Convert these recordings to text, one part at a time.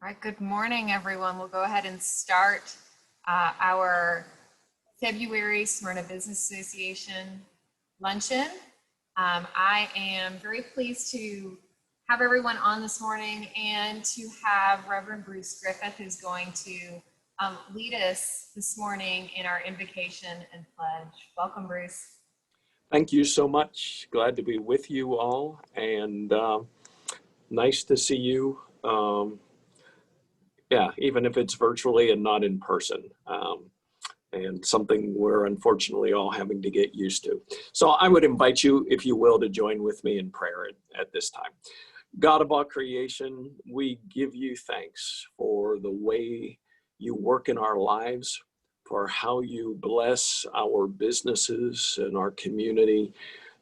All right, good morning, everyone. We'll go ahead and start our February Smyrna Business Association luncheon. I am very pleased to have everyone on this morning and to have Reverend Bruce Griffith, who's going to lead us this morning in our invocation and pledge. Welcome, Bruce. Thank you so much. Glad to be with you all, and nice to see you. Yeah, even if it's virtually and not in person, and something we're unfortunately all having to get used to. So I would invite you, if you will, to join with me in prayer at this time. God of all creation, we give you thanks for the way you work in our lives, for how you bless our businesses and our community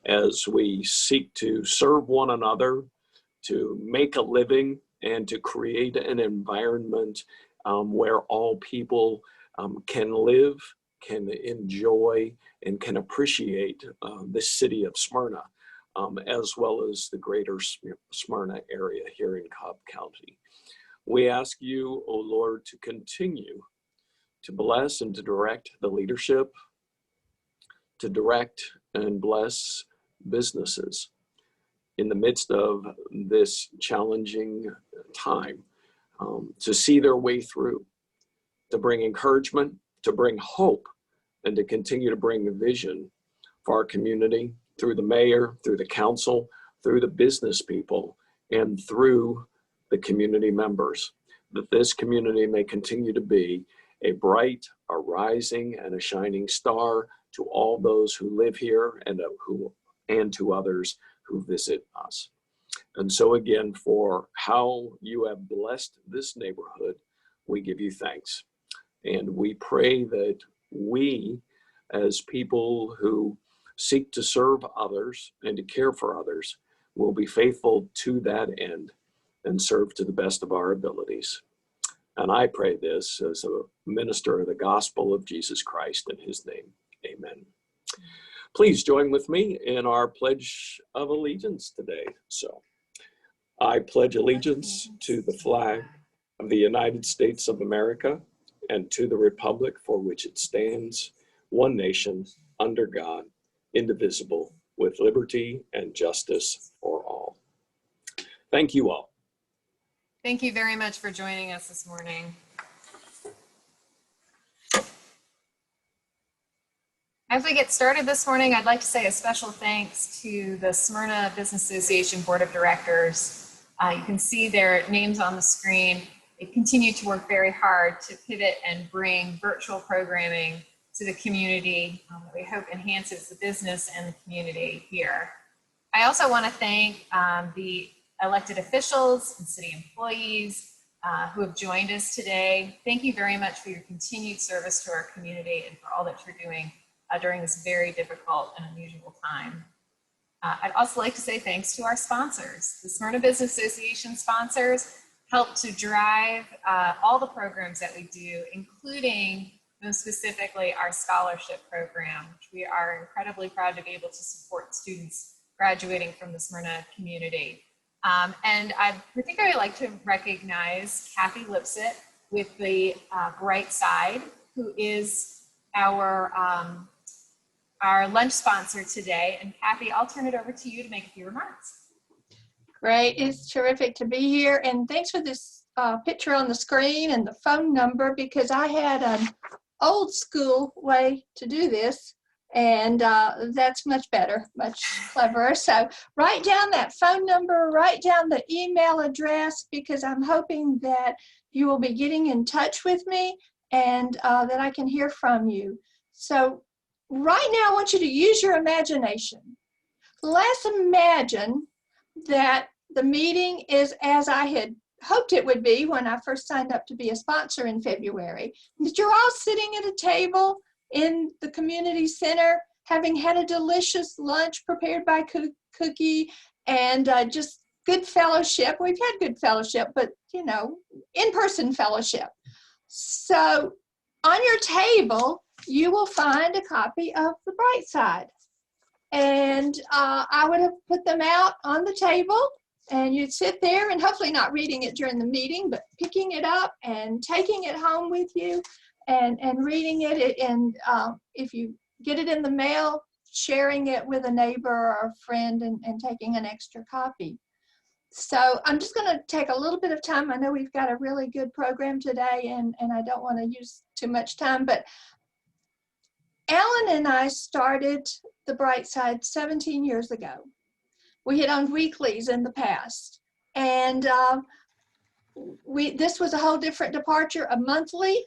as we seek to serve one another, to make a living, and to create an environment where all people can live, can enjoy, and can appreciate the city of Smyrna, as well as the greater Smyrna area here in Cobb County. We ask you, O Lord, to continue to bless and to direct the leadership, to direct and bless businesses in the midst of this challenging time, to see their way through, to bring encouragement, to bring hope, and to continue to bring vision for our community through the mayor, through the council, through the business people, and through the community members, that this community may continue to be a bright, a rising, and a shining star to all those who live here and to others who visit us. And so again, for how you have blessed this neighborhood, we give you thanks. And we pray that we, as people who seek to serve others and to care for others, will be faithful to that end and serve to the best of our abilities. And I pray this as a minister of the gospel of Jesus Christ in his name. Amen. Please join with me in our Pledge of Allegiance today. So, I pledge allegiance to the flag of the United States of America and to the republic for which it stands, one nation, under God, indivisible, with liberty and justice for all. Thank you all. Thank you very much for joining us this morning. As we get started this morning, I'd like to say a special thanks to the Smyrna Business Association Board of Directors. You can see their names on the screen. They continue to work very hard to pivot and bring virtual programming to the community that we hope enhances the business and the community here. I also want to thank the elected officials and city employees who have joined us today. Thank you very much for your continued service to our community and for all that you're doing during this very difficult and unusual time. I'd also like to say thanks to our sponsors. The Smyrna Business Association sponsors help to drive all the programs that we do, including most specifically our scholarship program, which we are incredibly proud to be able to support students graduating from the Smyrna community. And I'd particularly like to recognize Kathy Lipsett with the Bright Side, who is our lunch sponsor today. And Kathy, I'll turn it over to you to make a few remarks. Great, it's terrific to be here. And thanks for this picture on the screen and the phone number, because I had an old school way to do this. And that's much better, much cleverer. So write down that phone number, write down the email address, because I'm hoping that you will be getting in touch with me and that I can hear from you. So right now, I want you to use your imagination. Let's imagine that the meeting is as I had hoped it would be when I first signed up to be a sponsor in February. That you're all sitting at a table in the community center, having had a delicious lunch prepared by Cookie, and just good fellowship. We've had good fellowship, but in-person fellowship. So on your table, you will find a copy of The Bright Side. And I would have put them out on the table And you'd sit there and hopefully not reading it during the meeting, but picking it up and taking it home with you and reading it. And if you get it in the mail, sharing it with a neighbor or a friend and taking an extra copy. So I'm just going to take a little bit of time. I know we've got a really good program today, and I don't want to use too much time, but Alan and I started the Bright Side 17 years ago. We had owned weeklies in the past, and this was a whole different departure, a monthly.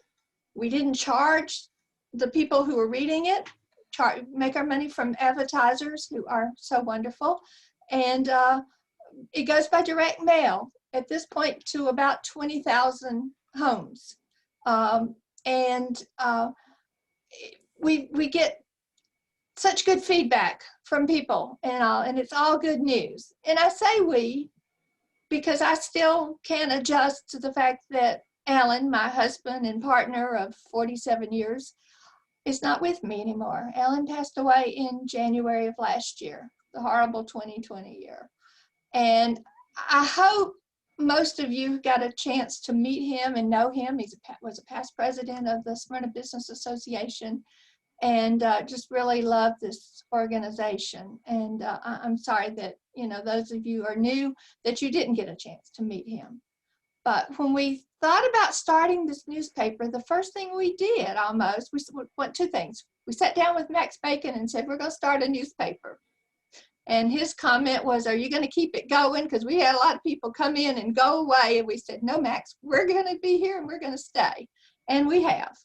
We didn't charge the people who were reading it, make our money from advertisers who are so wonderful, and it goes by direct mail at this point to about 20,000 homes. We get such good feedback from people, and it's all good news. And I say we because I still can't adjust to the fact that Alan, my husband and partner of 47 years, is not with me anymore. Alan passed away in January of last year, the horrible 2020 year. And I hope most of you got a chance to meet him and know him. He was a past president of the Smyrna Business Association, and just really love this organization. And I'm sorry that, those of you are new, that you didn't get a chance to meet him. But when we thought about starting this newspaper, the first thing we did we went two things. We sat down with Max Bacon and said, we're going to start a newspaper. And his comment was, are you going to keep it going? Because we had a lot of people come in and go away. And we said, no, Max, we're going to be here and we're going to stay. And we have.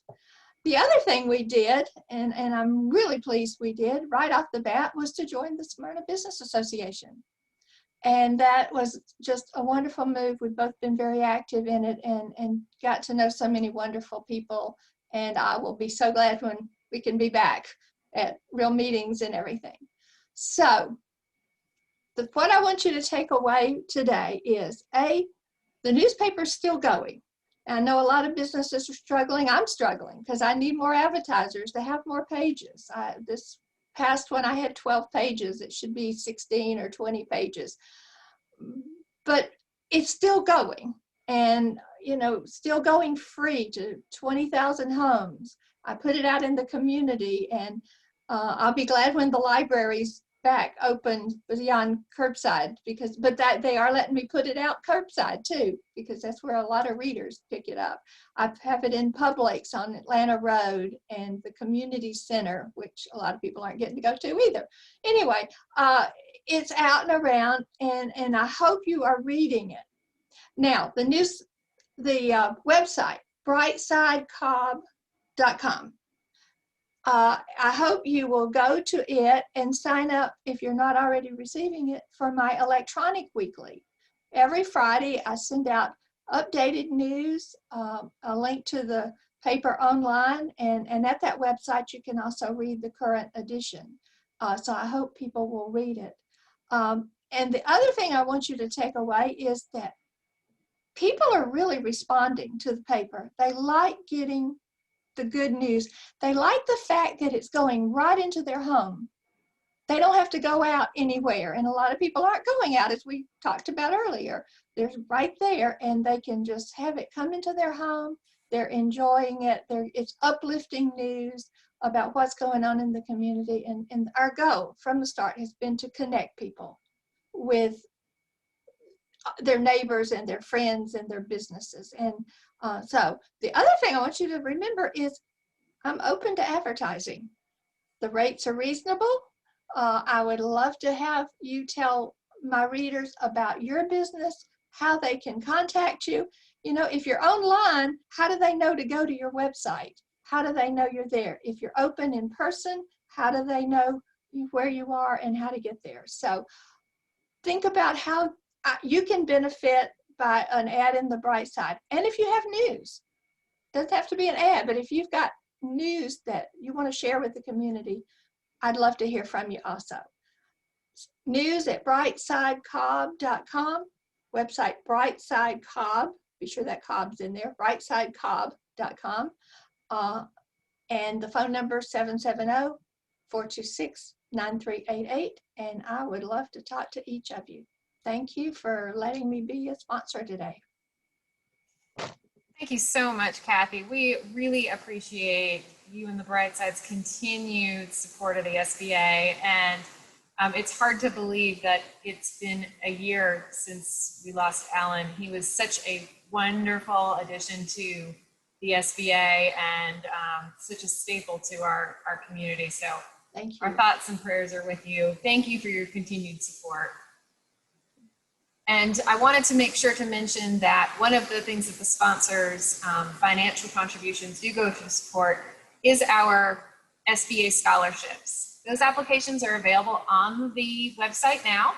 The other thing we did, and I'm really pleased we did right off the bat, was to join the Smyrna Business Association. And that was just a wonderful move. We've both been very active in it and got to know so many wonderful people. And I will be so glad when we can be back at real meetings and everything. So what I want you to take away today is, A, the newspaper's still going. I know a lot of businesses are struggling. I'm struggling because I need more advertisers to have more pages. This past one, I had 12 pages. It should be 16 or 20 pages. But it's still going, and still going free to 20,000 homes. I put it out in the community, and I'll be glad when the library's back open beyond curbside, but they are letting me put it out curbside too, because that's where a lot of readers pick it up. I have it in Publix on Atlanta Road and the community center, which a lot of people aren't getting to go to either. Anyway, it's out and around, and I hope you are reading it. Now, the website, brightsidecobb.com. I hope you will go to it and sign up, if you're not already receiving it, for my electronic weekly. Every Friday, I send out updated news, a link to the paper online, and at that website, you can also read the current edition. So I hope people will read it. And the other thing I want you to take away is that people are really responding to the paper. They like getting the good news. They like the fact that it's going right into their home. They don't have to go out anywhere, and a lot of people aren't going out, as we talked about earlier. They're right there, and they can just have it come into their home. They're enjoying it. It's uplifting news about what's going on in the community, and our goal from the start has been to connect people with their neighbors and their friends and their businesses. And so the other thing I want you to remember is I'm open to advertising. The rates are reasonable. I would love to have you tell my readers about your business, how they can contact you. If you're online, how do they know to go to your website? How do they know you're there? If you're open in person, how do they know where you are and how to get there? So think about how you can benefit by an ad in the Bright Side. And if you have news, doesn't have to be an ad, but if you've got news that you want to share with the community, I'd love to hear from you also. News at brightsidecobb.com, website brightsidecobb, be sure that Cobb's in there, brightsidecobb.com, and the phone number 770-426-9388, and I would love to talk to each of you. Thank you for letting me be a sponsor today. Thank you so much, Kathy. We really appreciate you and the Brightside's continued support of the SBA. And it's hard to believe that it's been a year since we lost Alan. He was such a wonderful addition to the SBA and such a staple to our community. So Thank you. our thoughts and prayers are with you. Thank you for your continued support. And I wanted to make sure to mention that one of the things that the sponsors' financial contributions do go to support is our SBA scholarships. Those applications are available on the website now.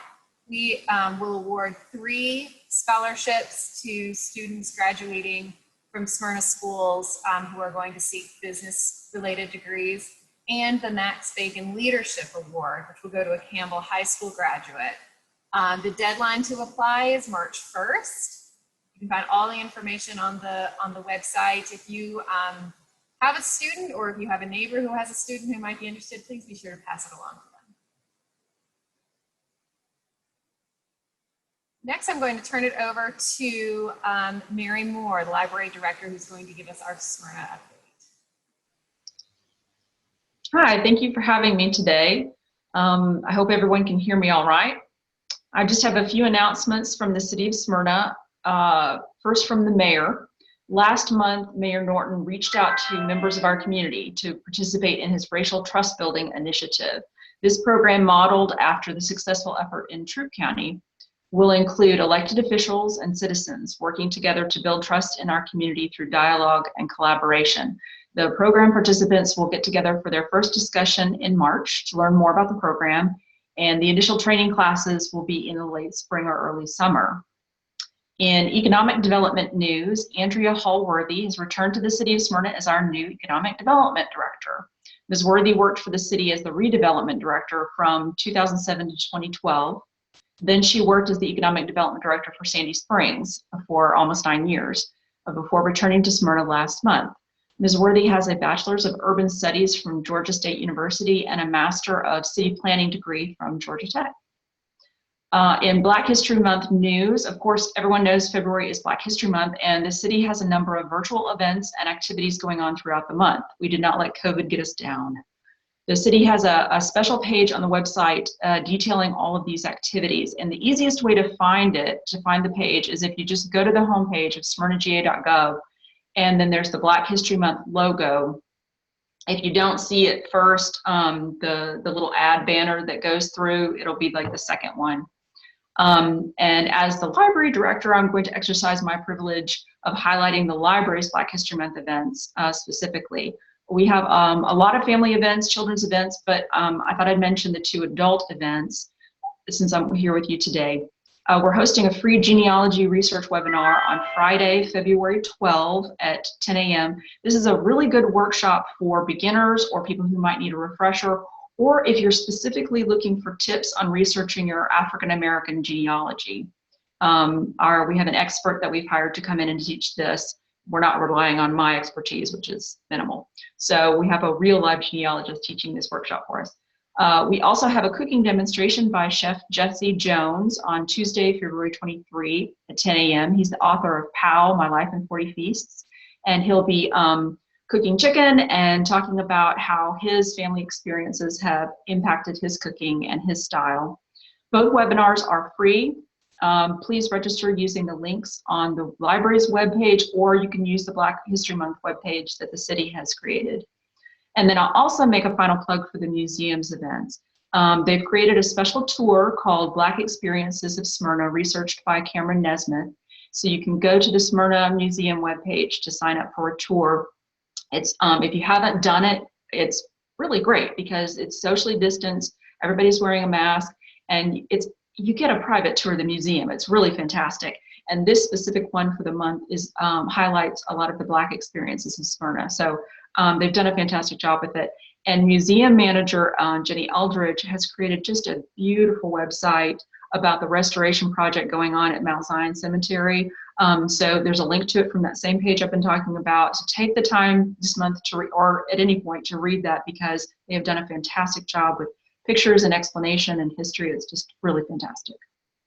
We will award 3 scholarships to students graduating from Smyrna schools who are going to seek business-related degrees, and the Max Bacon Leadership Award, which will go to a Campbell High School graduate. The deadline to apply is March 1st. You can find all the information on the website. If you have a student, or if you have a neighbor who has a student who might be interested, please be sure to pass it along to them. Next, I'm going to turn it over to Mary Moore, the library director, who's going to give us our Smyrna update. Hi, thank you for having me today. I hope everyone can hear me all right. I just have a few announcements from the city of Smyrna. First, from the mayor. Last month, Mayor Norton reached out to members of our community to participate in his racial trust building initiative. This program, modeled after the successful effort in Troup County, will include elected officials and citizens working together to build trust in our community through dialogue and collaboration. The program participants will get together for their first discussion in March to learn more about the program, and the initial training classes will be in the late spring or early summer. In economic development news, Andrea Hallworthy has returned to the city of Smyrna as our new economic development director. Ms. Worthy worked for the city as the redevelopment director from 2007 to 2012. Then she worked as the economic development director for Sandy Springs for almost 9 years, before returning to Smyrna last month. Ms. Worthy has a Bachelor's of Urban Studies from Georgia State University and a Master of City Planning degree from Georgia Tech. In Black History Month news, of course, everyone knows February is Black History Month, and the city has a number of virtual events and activities going on throughout the month. We did not let COVID get us down. The city has a special page on the website detailing all of these activities, and the easiest way to find the page, is if you just go to the homepage of smyrnaga.gov, and then there's the Black History Month logo. If you don't see it first, the little ad banner that goes through, it'll be like the second one. And as the library director, I'm going to exercise my privilege of highlighting the library's Black History Month events specifically. We have a lot of family events, children's events, but I thought I'd mention the 2 adult events since I'm here with you today. We're hosting a free genealogy research webinar on Friday, February 12 at 10 a.m. This is a really good workshop for beginners or people who might need a refresher, or if you're specifically looking for tips on researching your African American genealogy. We have an expert that we've hired to come in and teach this. We're not relying on my expertise, which is minimal. So we have a real live genealogist teaching this workshop for us. We also have a cooking demonstration by Chef Jesse Jones on Tuesday, February 23 at 10 a.m. He's the author of POW, My Life in 40 Feasts, and he'll be cooking chicken and talking about how his family experiences have impacted his cooking and his style. Both webinars are free. Please register using the links on the library's webpage, or you can use the Black History Month webpage that the city has created. And then I'll also make a final plug for the museum's events. They've created a special tour called Black Experiences of Smyrna, researched by Cameron Nesmith. So you can go to the Smyrna Museum webpage to sign up for a tour. It's if you haven't done it, it's really great because it's socially distanced, everybody's wearing a mask, and you get a private tour of the museum. It's really fantastic. And this specific one for the month highlights a lot of the Black experiences in Smyrna. So they've done a fantastic job with it. And museum manager Jenny Aldridge has created just a beautiful website about the restoration project going on at Mount Zion Cemetery. So there's a link to it from that same page I've been talking about. So take the time this month to or at any point to read that, because they have done a fantastic job with pictures and explanation and history. It's just really fantastic.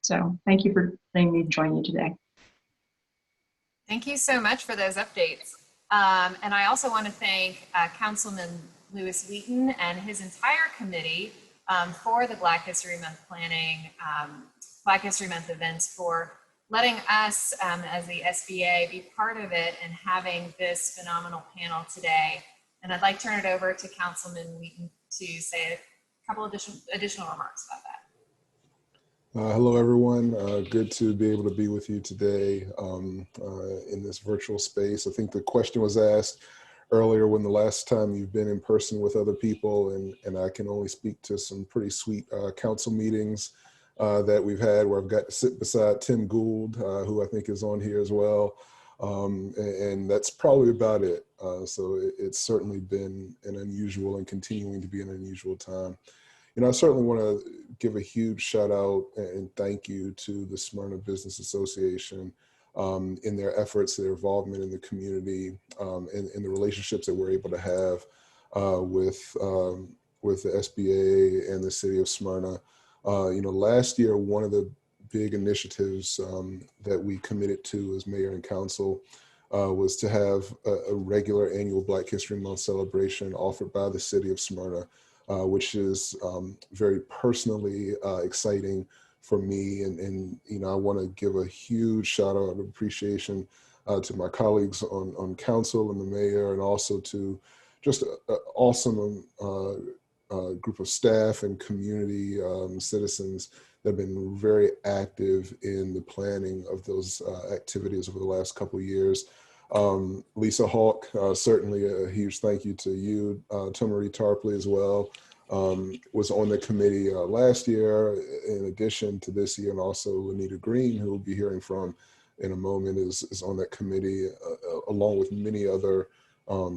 So thank you for letting me join you today. Thank you so much for those updates. And I also want to thank Councilman Lewis Wheaton and his entire committee for the Black History Month planning, Black History Month events, for letting us as the SBA be part of it and having this phenomenal panel today. And I'd like to turn it over to Councilman Wheaton to say a couple additional remarks about that. Hello, everyone. Good to be able to be with you today in this virtual space. I think the question was asked earlier, when the last time you've been in person with other people, and I can only speak to some pretty sweet council meetings that we've had where I've got to sit beside Tim Gould, who I think is on here as well. And that's probably about it. So it's certainly been an unusual and continuing to be an unusual time. You know, I certainly want to give a huge shout out and thank you to the Smyrna Business Association in their efforts, their involvement in the community, and the relationships that we're able to have with the SBA and the city of Smyrna. You know, last year, one of the big initiatives that we committed to as mayor and council was to have a regular annual Black History Month celebration offered by the city of Smyrna. Which is very personally exciting for me. And you know, I want to give a huge shout out of appreciation to my colleagues on council and the mayor, and also to just an awesome group of staff and community citizens that have been very active in the planning of those activities over the last couple of years. Lisa Hawk, certainly a huge thank you to you, Tomarie Tarpley as well, was on the committee last year, in addition to this year, and also Lanita Green, who we'll be hearing from in a moment, is on that committee, along with many other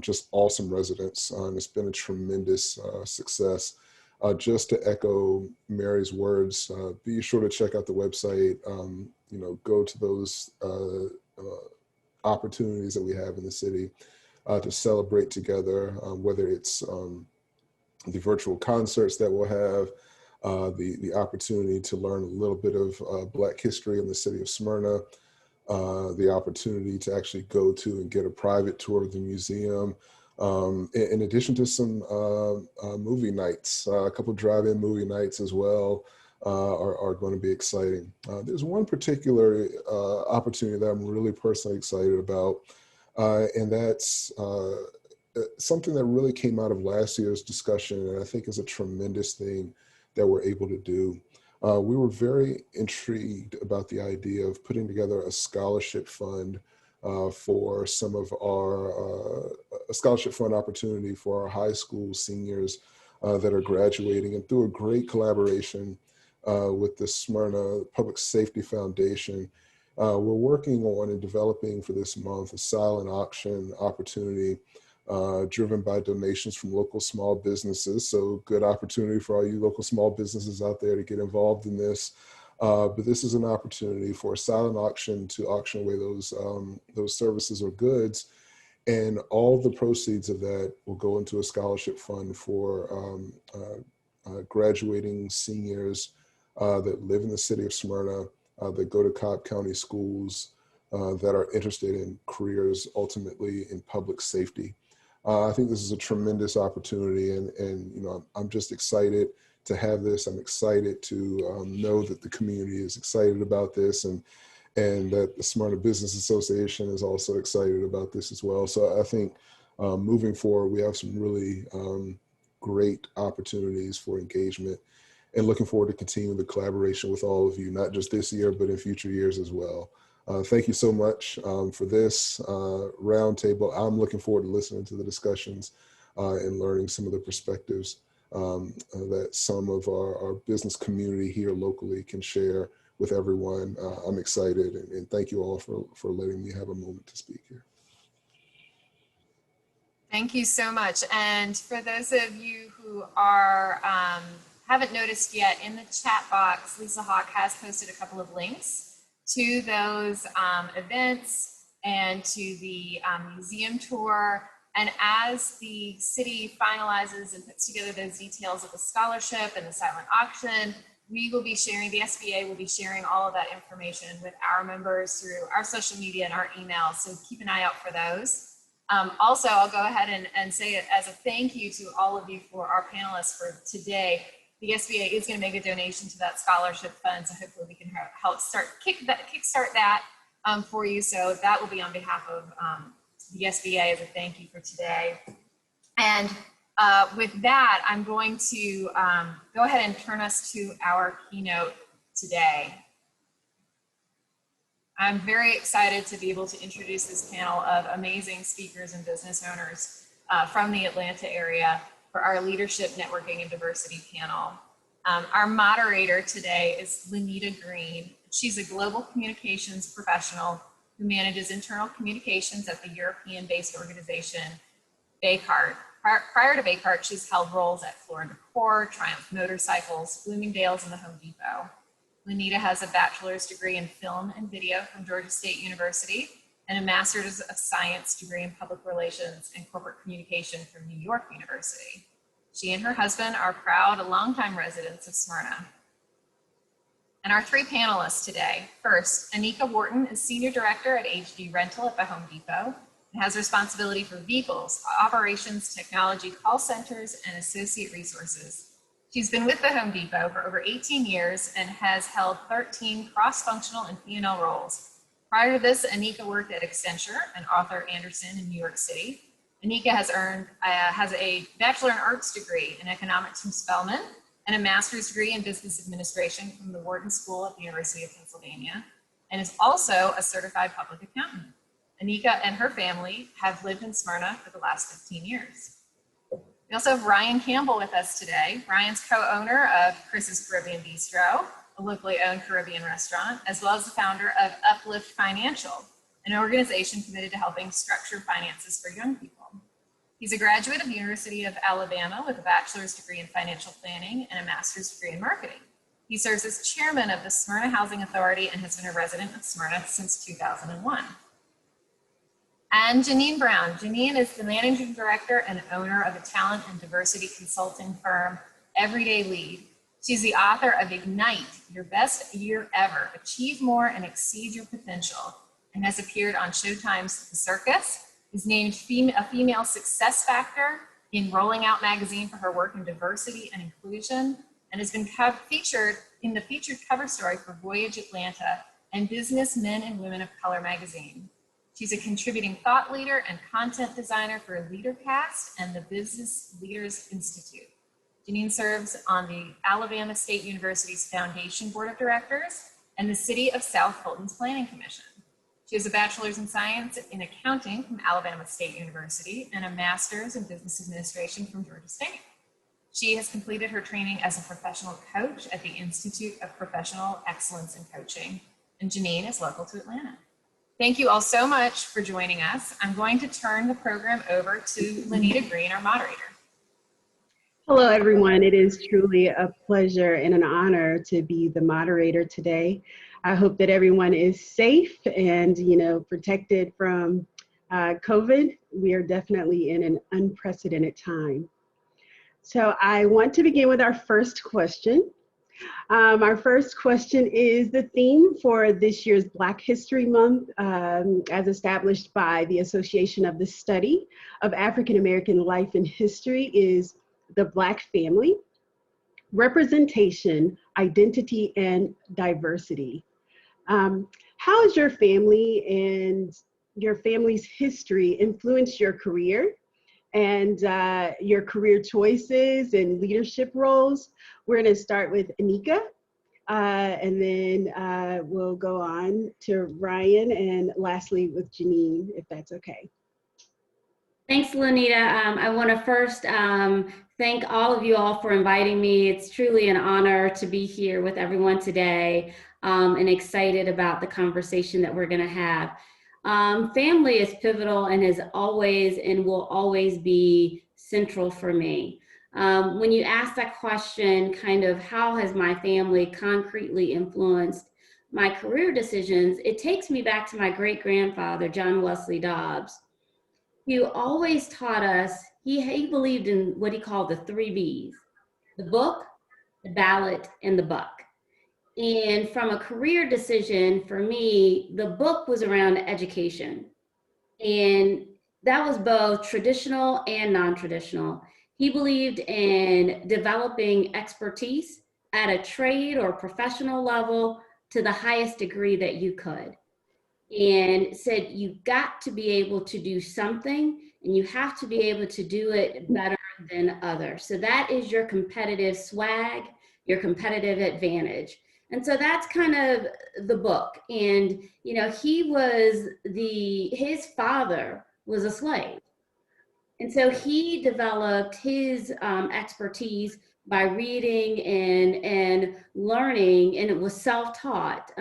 just awesome residents. It's been a tremendous success. Just to echo Mary's words, be sure to check out the website, you know, go to those opportunities that we have in the city to celebrate together, whether it's the virtual concerts that we'll have, the opportunity to learn a little bit of Black history in the city of Smyrna, the opportunity to actually go to and get a private tour of the museum, in addition to some movie nights. A couple drive-in movie nights as well are going to be exciting. There's one particular opportunity that I'm really personally excited about, and that's something that really came out of last year's discussion, and I think is a tremendous thing that we're able to do. We were very intrigued about the idea of putting together a scholarship fund for some of our, a scholarship fund opportunity for our high school seniors that are graduating, and through a great collaboration with the Smyrna Public Safety Foundation, we're working on and developing for this month a silent auction opportunity driven by donations from local small businesses. So good opportunity for all you local small businesses out there to get involved in this. But this is an opportunity for a silent auction to auction away those services or goods. And all the proceeds of that will go into a scholarship fund for graduating seniors that live in the city of Smyrna, that go to Cobb County schools, that are interested in careers ultimately in public safety. I think this is a tremendous opportunity, and you know, I'm just excited to have this. I'm excited to know that the community is excited about this, and that the Smyrna Business Association is also excited about this as well. So I think moving forward, we have some really great opportunities for engagement, and looking forward to continuing the collaboration with all of you, not just this year, but in future years as well. Thank you so much for this roundtable. I'm looking forward to listening to the discussions and learning some of the perspectives that some of our business community here locally can share with everyone. I'm excited, and thank you all for letting me have a moment to speak here. Thank you so much. And for those of you who are haven't noticed yet, in the chat box, Lisa Hawk has posted a couple of links to those events and to the museum tour. And as the city finalizes and puts together those details of the scholarship and the silent auction, we will be sharing, the SBA will be sharing all of that information with our members through our social media and our emails. So keep an eye out for those. Also, I'll go ahead and say it as a thank you to all of you for our panelists for today. The SBA is going to make a donation to that scholarship fund, so hopefully we can help kickstart that for you. So that will be on behalf of the SBA as a thank you for today. And with that, I'm going to go ahead and turn us to our keynote today. I'm very excited to be able to introduce this panel of amazing speakers and business owners from the Atlanta area for our Leadership, Networking, and Diversity panel. Our moderator today is Lanita Green. She's a global communications professional who manages internal communications at the European-based organization Baycart. Prior to Baycart, she's held roles at Floor & Decor, Triumph Motorcycles, Bloomingdale's, and the Home Depot. Lanita has a bachelor's degree in film and video from Georgia State University and a master's of science degree in public relations and corporate communication from New York University. She and her husband are proud longtime residents of Smyrna. And our three panelists today. First, Anika Wharton is Senior Director at HD Rental at the Home Depot and has responsibility for vehicles, operations, technology, call centers, and associate resources. She's been with the Home Depot for over 18 years and has held 13 cross-functional and P&L roles. Prior to this, Anika worked at Accenture and Arthur Andersen in New York City. Anika has a Bachelor in Arts degree in economics from Spelman and a master's degree in business administration from the Wharton School at the University of Pennsylvania, and is also a certified public accountant. Anika and her family have lived in Smyrna for the last 15 years. We also have Ryan Campbell with us today. Ryan's co-owner of Chris's Caribbean Bistro, a locally owned Caribbean restaurant, as well as the founder of Uplift Financial, an organization committed to helping structure finances for young people. He's a graduate of the University of Alabama with a bachelor's degree in financial planning and a master's degree in marketing. He serves as chairman of the Smyrna Housing Authority and has been a resident of Smyrna since 2001. And Jeannine Brown. Jeannine is the managing director and owner of a talent and diversity consulting firm, Everyday Lead. She's the author of Ignite, Your Best Year Ever, Achieve More and Exceed Your Potential, and has appeared on Showtime's The Circus, is named a female success factor in Rolling Out magazine for her work in diversity and inclusion, and has been featured in the featured cover story for Voyage Atlanta and Business Men and Women of Color magazine. She's a contributing thought leader and content designer for LeaderCast and the Business Leaders Institute. Jeannine serves on the Alabama State University's Foundation Board of Directors and the City of South Fulton's Planning Commission. She has a bachelor's in science in accounting from Alabama State University and a master's in business administration from Georgia State. She has completed her training as a professional coach at the Institute of Professional Excellence in Coaching, and Jeannine is local to Atlanta. Thank you all so much for joining us. I'm going to turn the program over to Lanita Green, our moderator. Hello, everyone. It is truly a pleasure and an honor to be the moderator today. I hope that everyone is safe and, protected from COVID. We are definitely in an unprecedented time. So I want to begin with our first question. Our first question is the theme for this year's Black History Month, as established by the Association of the Study of African American Life and History, is the Black family, representation, identity, and diversity. How has your family and your family's history influenced your career and your career choices and leadership roles? We're going to start with Anika, and then we'll go on to Ryan, and lastly with Jeannine, if that's okay. Thanks, Lanita. I want to first thank all of you all for inviting me. It's truly an honor to be here with everyone today, and excited about the conversation that we're going to have. Family is pivotal and has always and will always be central for me. When you ask that question, kind of how has my family concretely influenced my career decisions, it takes me back to my great-grandfather, John Wesley Dobbs, who always taught us, he believed in what he called the 3 Bs: the book, the ballot, and the buck. And from a career decision for me, the book was around education. And that was both traditional and non-traditional. He believed in developing expertise at a trade or professional level to the highest degree that you could. And said, you've got to be able to do something, and you have to be able to do it better than others. So that is your competitive swag, your competitive advantage. And so that's kind of the book. And, you know, his father was a slave. And so he developed his expertise by reading and learning, and it was self-taught,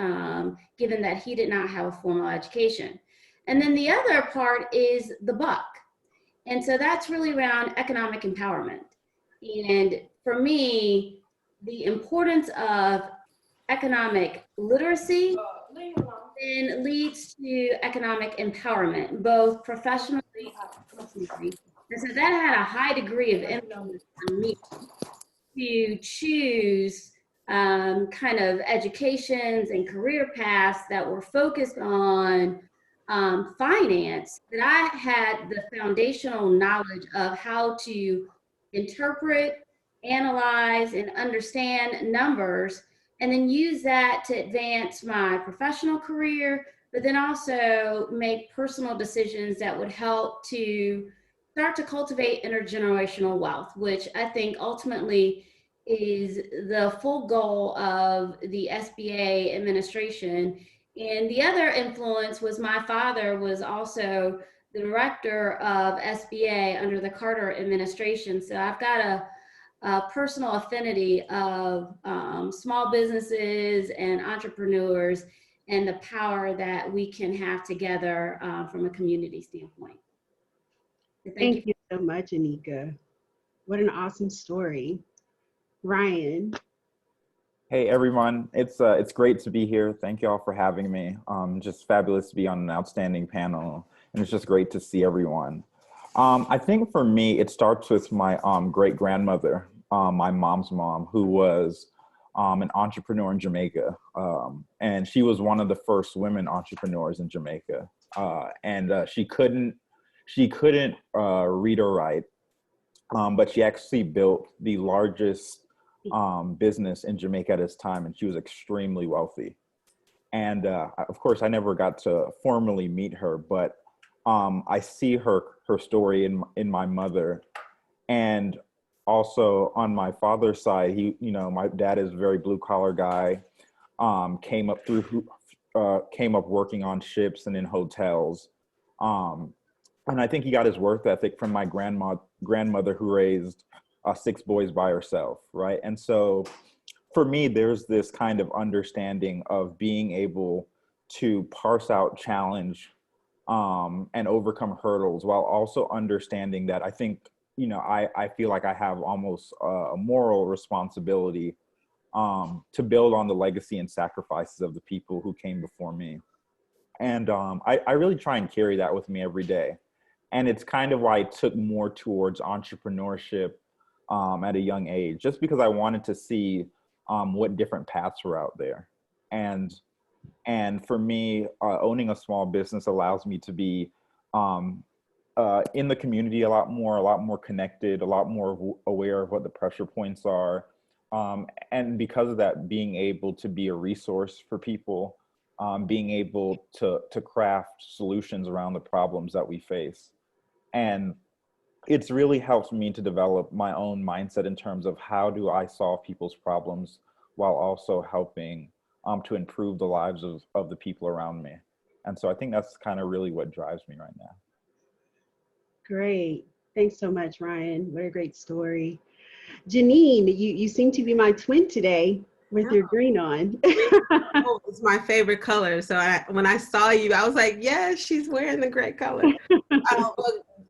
given that he did not have a formal education. And then the other part is the buck. And so that's really around economic empowerment. And for me, the importance of economic literacy then leads to economic empowerment, both professionally and personally. And so that had a high degree of influence on me to choose kind of educations and career paths that were focused on finance, that I had the foundational knowledge of how to interpret, analyze, and understand numbers, and then use that to advance my professional career, but then also make personal decisions that would help to start to cultivate intergenerational wealth, which I think ultimately is the full goal of the SBA administration. And the other influence was my father was also the director of SBA under the Carter administration. So I've got a personal affinity of small businesses and entrepreneurs and the power that we can have together from a community standpoint. So Thank you so much, Anika. What an awesome story. Ryan. Hey everyone, it's great to be here. Thank you all for having me. Just fabulous to be on an outstanding panel, and it's just great to see everyone. I think for me, it starts with my great grandmother, my mom's mom, who was an entrepreneur in Jamaica, and she was one of the first women entrepreneurs in Jamaica, and she couldn't read or write, but she actually built the largest business in Jamaica at this time, and she was extremely wealthy. And of course, I never got to formally meet her, but I see her story in my mother, and also on my father's side, my dad is a very blue collar guy. Came up working on ships and in hotels, and I think he got his work ethic from my grandmother who raised 6 boys by herself, right? And so for me, there's this kind of understanding of being able to parse out challenge and overcome hurdles, while also understanding that I think, I feel like I have almost a moral responsibility to build on the legacy and sacrifices of the people who came before me. And I really try and carry that with me every day. And it's kind of why I took more towards entrepreneurship at a young age, just because I wanted to see what different paths were out there. And for me, owning a small business allows me to be in the community a lot more connected, a lot more aware of what the pressure points are. And because of that, being able to be a resource for people, being able to craft solutions around the problems that we face. And it's really helped me to develop my own mindset in terms of how do I solve people's problems while also helping to improve the lives of the people around me. And so I think that's kind of really what drives me right now. Great. Thanks so much, Ryan. What a great story. Jeannine, you seem to be my twin today with your green on. Oh, it's my favorite color. So when I saw you, I was like, yes, she's wearing the great color.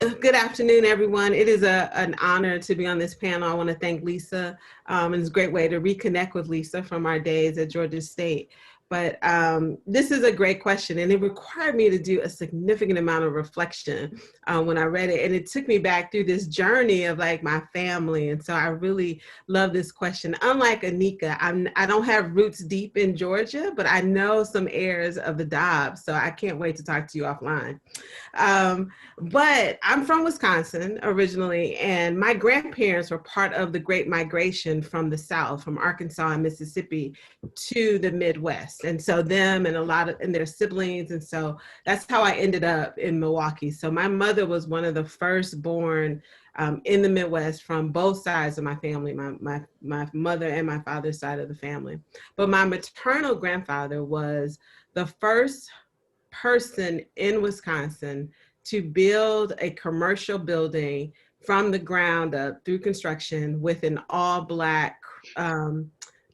Good afternoon, everyone. It is an honor to be on this panel. I want to thank Lisa. And it's a great way to reconnect with Lisa from our days at Georgia State. But this is a great question, and it required me to do a significant amount of reflection when I read it. And it took me back through this journey of like my family. And so I really love this question. Unlike Anika, I don't have roots deep in Georgia, but I know some heirs of the Dobbs. So I can't wait to talk to you offline. But I'm from Wisconsin originally, and my grandparents were part of the Great Migration from the South, from Arkansas and Mississippi to the Midwest. And so them and and their siblings. And so that's how I ended up in Milwaukee. So my mother was one of the first born in the Midwest from both sides of my family, my mother and my father's side of the family. But my maternal grandfather was the first person in Wisconsin to build a commercial building from the ground up through construction with an all Black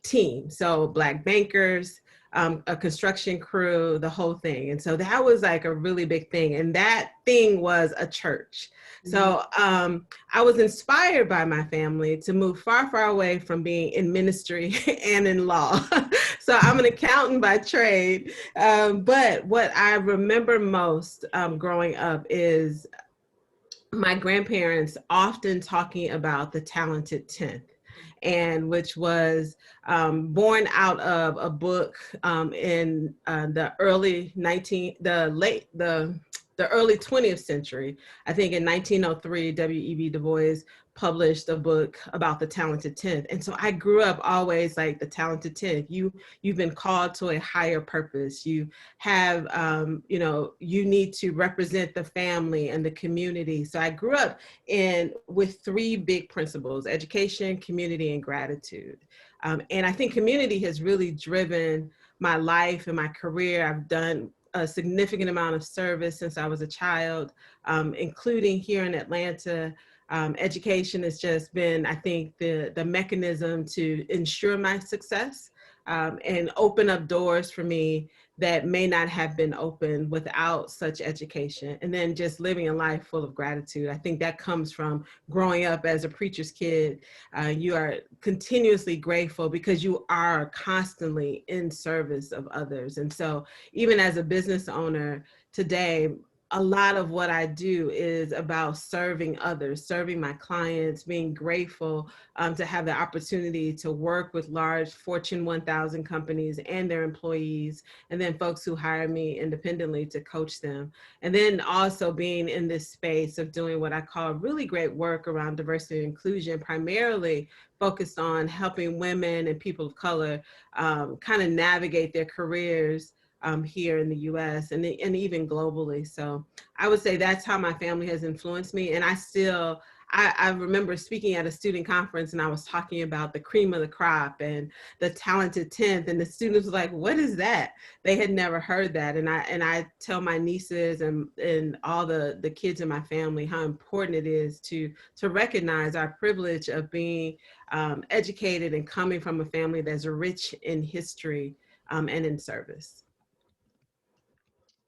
team. So Black bankers, a construction crew, the whole thing. And so that was like a really big thing. And that thing was a church. So I was inspired by my family to move far, far away from being in ministry and in law. So I'm an accountant by trade. But what I remember most growing up is my grandparents often talking about the talented 10th. And which was born out of a book in the early 20th century. I think in 1903, W.E.B. Du Bois published a book about the talented 10th. And so I grew up always like the talented 10th. You've been called to a higher purpose. You have, you need to represent the family and the community. So I grew up with three big principles: education, community, and gratitude. And I think community has really driven my life and my career. I've done a significant amount of service since I was a child, including here in Atlanta. Education has just been, I think, the mechanism to ensure my success and open up doors for me that may not have been open without such education. And then just living a life full of gratitude. I think that comes from growing up as a preacher's kid. You are continuously grateful because you are constantly in service of others. And so even as a business owner today, a lot of what I do is about serving others, serving my clients, being grateful to have the opportunity to work with large Fortune 1000 companies and their employees, and then folks who hire me independently to coach them. And then also being in this space of doing what I call really great work around diversity and inclusion, primarily focused on helping women and people of color kind of navigate their careers here in the US and even globally. So I would say that's how my family has influenced me. And I remember speaking at a student conference and I was talking about the cream of the crop and the talented 10th, and the students were like, what is that? They had never heard that. And I tell my nieces and all the kids in my family how important it is to recognize our privilege of being educated and coming from a family that's rich in history and in service.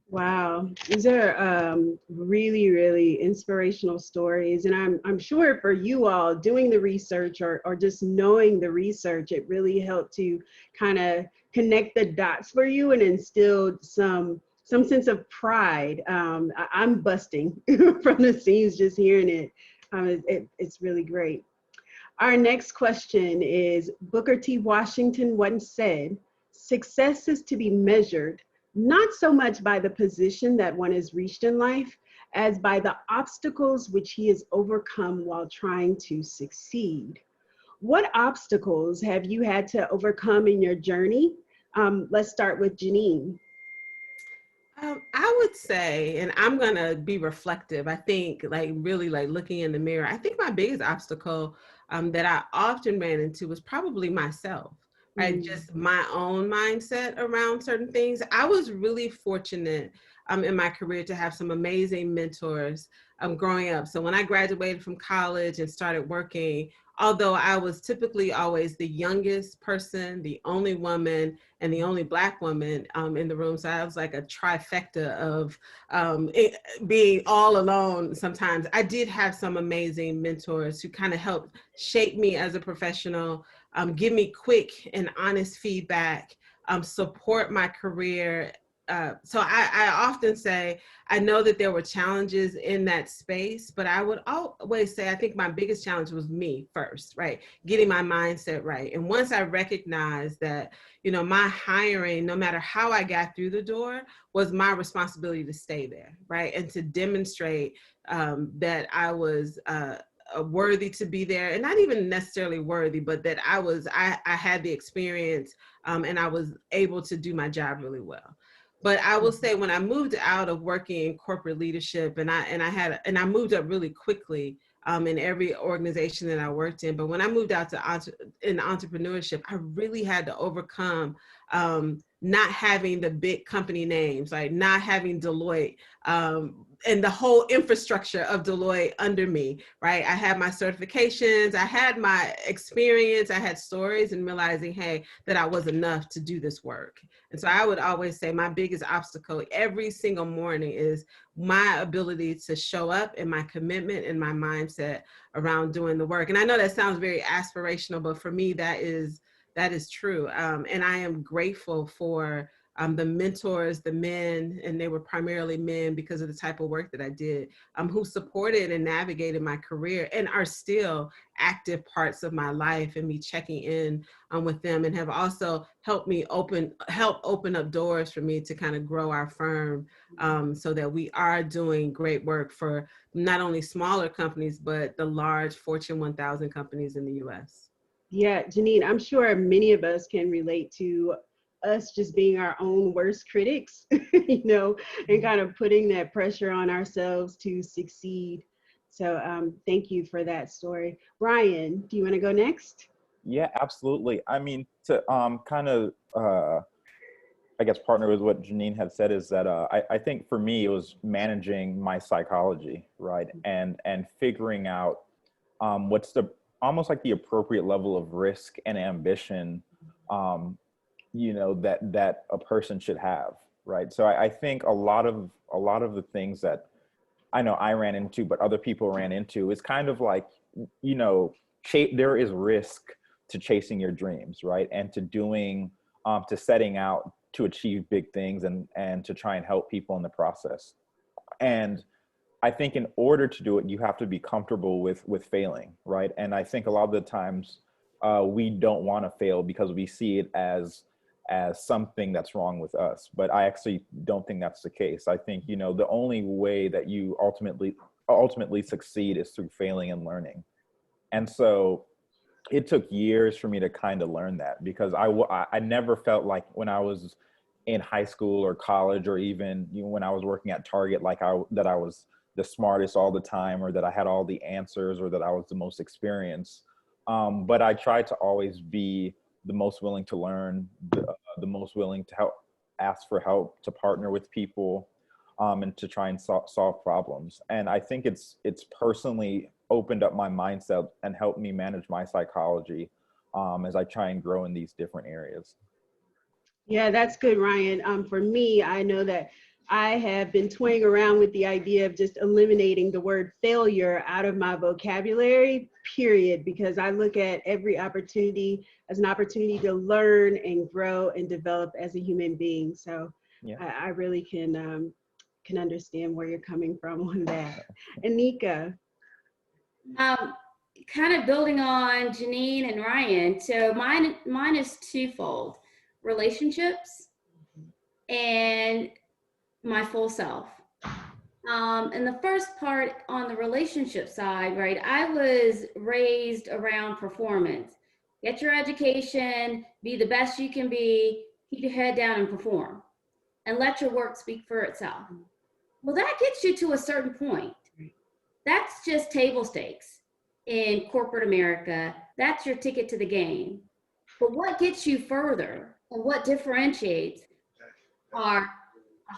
Wow, these are really, really inspirational stories. And I'm sure for you all doing the research or just knowing the research, it really helped to kind of connect the dots for you and instilled some sense of pride. I'm busting from the scenes just hearing it. It's really great. Our next question is, Booker T. Washington once said, success is to be measured not so much by the position that one has reached in life as by the obstacles which he has overcome while trying to succeed. What obstacles have you had to overcome in your journey? Let's start with Jeannine. I would say, and I'm gonna be reflective, I think really looking in the mirror, I think my biggest obstacle that I often ran into was probably myself. Right, just my own mindset around certain things. I was really fortunate in my career to have some amazing mentors growing up. So when I graduated from college and started working, although I was typically always the youngest person, the only woman, and the only Black woman in the room, so I was like a trifecta of being all alone sometimes. I did have some amazing mentors who kind of helped shape me as a professional, give me quick and honest feedback, support my career. So I often say, I know that there were challenges in that space, but I would always say, I think my biggest challenge was me first, right? Getting my mindset right. And once I recognized that, you know, my hiring, no matter how I got through the door, was my responsibility to stay there, right? And to demonstrate that I was worthy to be there, and not even necessarily worthy, but that I had the experience and I was able to do my job really well. But I will say, when I moved out of working in corporate leadership, and I moved up really quickly in every organization that I worked in. But when I moved out in entrepreneurship, I really had to overcome not having the big company names, like not having Deloitte and the whole infrastructure of Deloitte under me, right? I had my certifications, I had my experience, I had stories, and realizing, hey, that I was enough to do this work. And so I would always say my biggest obstacle every single morning is my ability to show up, and my commitment and my mindset around doing the work. And I know that sounds very aspirational, but for me, that is true. And I am grateful for the mentors, the men, and they were primarily men because of the type of work that I did, who supported and navigated my career and are still active parts of my life, and me checking in with them, and have also helped open up doors for me to kind of grow our firm, so that we are doing great work for not only smaller companies, but the large Fortune 1000 companies in the US. Yeah, Jeannine, I'm sure many of us can relate to us just being our own worst critics, you know, and kind of putting that pressure on ourselves to succeed. So thank you for that story. Ryan, do you want to go next? Yeah, absolutely. I mean, to kind of, I guess, partner with what Jeannine had said, is that I think for me, it was managing my psychology, right? And figuring out what's almost like the appropriate level of risk and ambition, you know, that a person should have, right? So I think a lot of the things that I know I ran into, but other people ran into, is kind of like, you know, there is risk to chasing your dreams, right? And to doing, to setting out to achieve big things, and to try and help people in the process. And I think in order to do it, you have to be comfortable with failing, right? And I think a lot of the times we don't want to fail because we see it as something that's wrong with us. But I actually don't think that's the case. I think, you know, the only way that you ultimately succeed is through failing and learning. And so it took years for me to kind of learn that, because I never felt like when I was in high school or college, or even, you know, when I was working at Target, like that I was the smartest all the time, or that I had all the answers, or that I was the most experienced. But I tried to always be the most willing to learn, the most willing to ask for help, to partner with people, and to try and solve problems. And I think it's personally opened up my mindset and helped me manage my psychology as I try and grow in these different areas. Yeah, that's good, Ryan. For me, I know that I have been toying around with the idea of just eliminating the word failure out of my vocabulary, period, because I look at every opportunity as an opportunity to learn and grow and develop as a human being. So yeah. I really can understand where you're coming from on that. Anika. Kind of building on Jeannine and Ryan. So mine is twofold: relationships and my full self. And the first part, on the relationship side, right, I was raised around performance. Get your education, be the best you can be, keep your head down and perform, and let your work speak for itself. Well, that gets you to a certain point. That's just table stakes in corporate America. That's your ticket to the game. But what gets you further, and what differentiates, are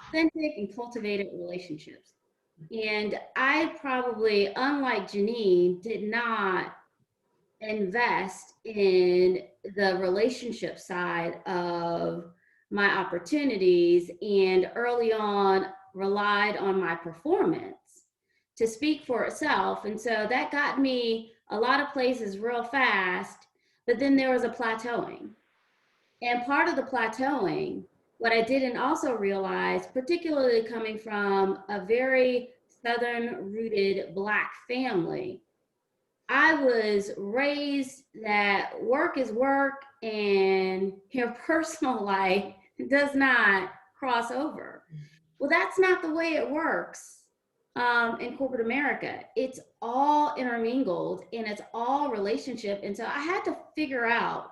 authentic and cultivated relationships. And I probably, unlike Jeannine, did not invest in the relationship side of my opportunities, and early on relied on my performance to speak for itself. And so that got me a lot of places real fast, but then there was a plateauing. And part of the plateauing, what I didn't also realize, particularly coming from a very Southern rooted Black family, I was raised that work is work and your personal life does not cross over. Well, that's not the way it works in corporate America. It's all intermingled and it's all relationship. And so I had to figure out,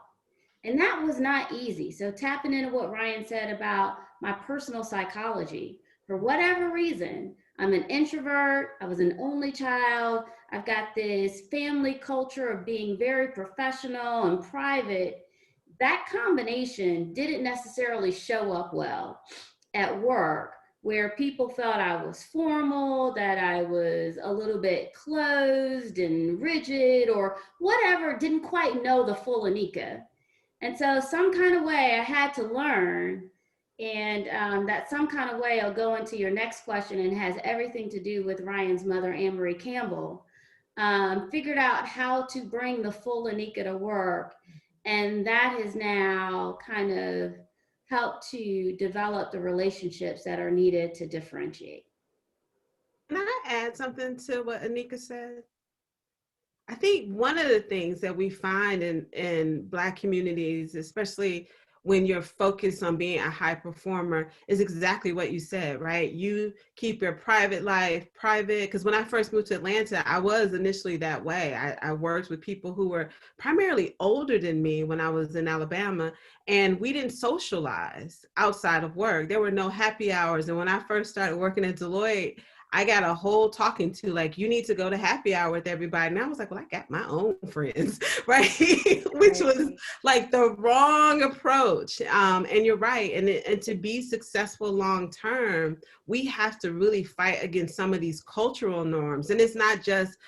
and that was not easy. So tapping into what Ryan said about my personal psychology, for whatever reason, I'm an introvert. I was an only child. I've got this family culture of being very professional and private. That combination didn't necessarily show up well at work, where people felt I was formal, that I was a little bit closed and rigid or whatever, didn't quite know the full Anika. And so some kind of way I had to learn, and that some kind of way will go into your next question and has everything to do with Ryan's mother, Anne-Marie Campbell, figured out how to bring the full Anika to work. And that has now kind of helped to develop the relationships that are needed to differentiate. Can I add something to what Anika said? I think one of the things that we find in Black communities, especially when you're focused on being a high performer, is exactly what you said, right? You keep your private life private. Because when I first moved to Atlanta, I was initially that way. I worked with people who were primarily older than me when I was in Alabama, and we didn't socialize outside of work. There were no happy hours. And when I first started working at Deloitte, I got a whole talking to, like, you need to go to happy hour with everybody. And I was like, well, I got my own friends, right? Which was like the wrong approach. And you're right. And to be successful long-term, we have to really fight against some of these cultural norms. And it's not just,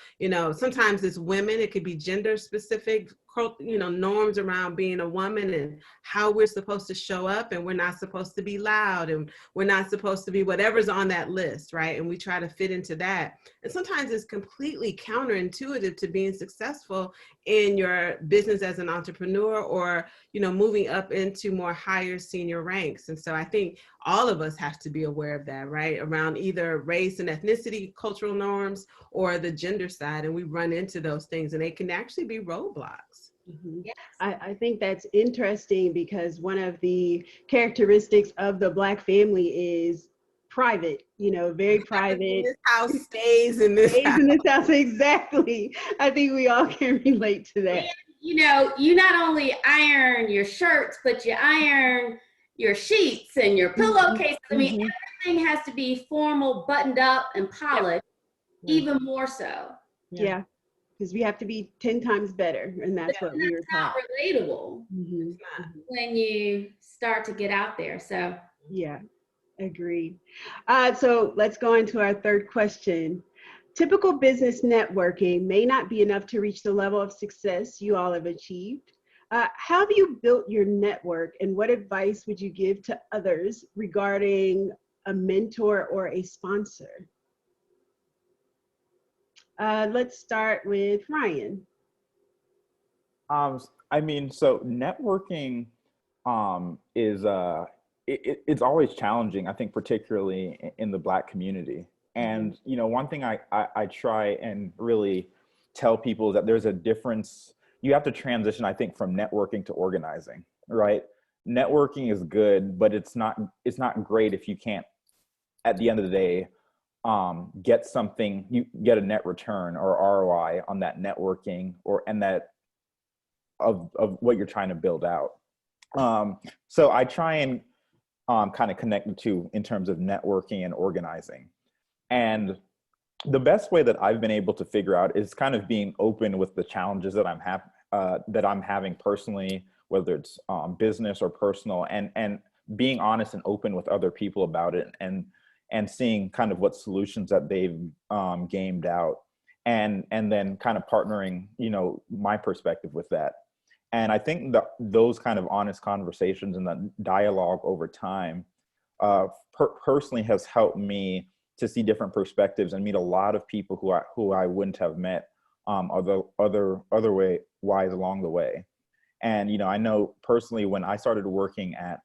sometimes it's women, it could be gender specific, norms around being a woman and how we're supposed to show up, and we're not supposed to be loud, and we're not supposed to be whatever's on that list, right? And we try to fit into that. And sometimes it's completely counterintuitive to being successful in your business as an entrepreneur, or, moving up into more higher senior ranks. And so I think all of us have to be aware of that, right? Around either race and ethnicity, cultural norms, or the gender side. And we run into those things, and they can actually be roadblocks. Mm-hmm. Yes. I think that's interesting, because one of the characteristics of the Black family is private, very private. This house stays in this house. In this house, exactly. I think we all can relate to that. And, you not only iron your shirts, but you iron your sheets and your pillowcases. I mean, everything has to be formal, buttoned up, and polished, even more so. Yeah. Because we have to be 10 times better, and that's what we were taught. It's not relatable when you start to get out there. So yeah, agreed. So let's go into our third question. Typical business networking may not be enough to reach the level of success you all have achieved. How have you built your network, and what advice would you give to others regarding a mentor or a sponsor? Let's start with Ryan. So networking is it's always challenging, I think, particularly in the Black community. And one thing I try and really tell people is that there's a difference. You have to transition, I think, from networking to organizing, right? Networking is good, but it's not great if you can't, at the end of the day, get something, you get a net return or ROI on that networking and that of what you're trying to build out. So I try and kind of connect the two in terms of networking and organizing. And the best way that I've been able to figure out is kind of being open with the challenges that I'm having personally, whether it's business or personal, and being honest and open with other people about it, and seeing kind of what solutions that they've gamed out, and then kind of partnering, my perspective with that. And I think that those kind of honest conversations and the dialogue over time personally has helped me to see different perspectives and meet a lot of people who I wouldn't have met other wise along the way. And, I know personally when I started working at,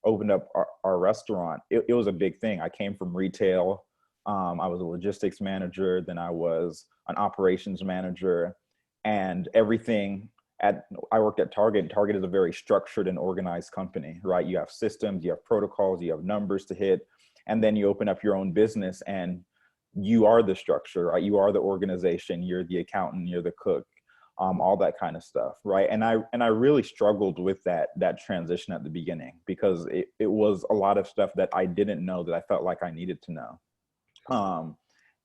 opened up our restaurant, it was a big thing. I came from retail. I was a logistics manager, then I was an operations manager, and everything I worked at Target. Target is a very structured and organized company, right? You have systems, you have protocols, you have numbers to hit, and then you open up your own business and you are the structure, right? You are the organization, you're the accountant, you're the cook, all that kind of stuff, right? And I really struggled with that transition at the beginning, because it was a lot of stuff that I didn't know that I felt like I needed to know.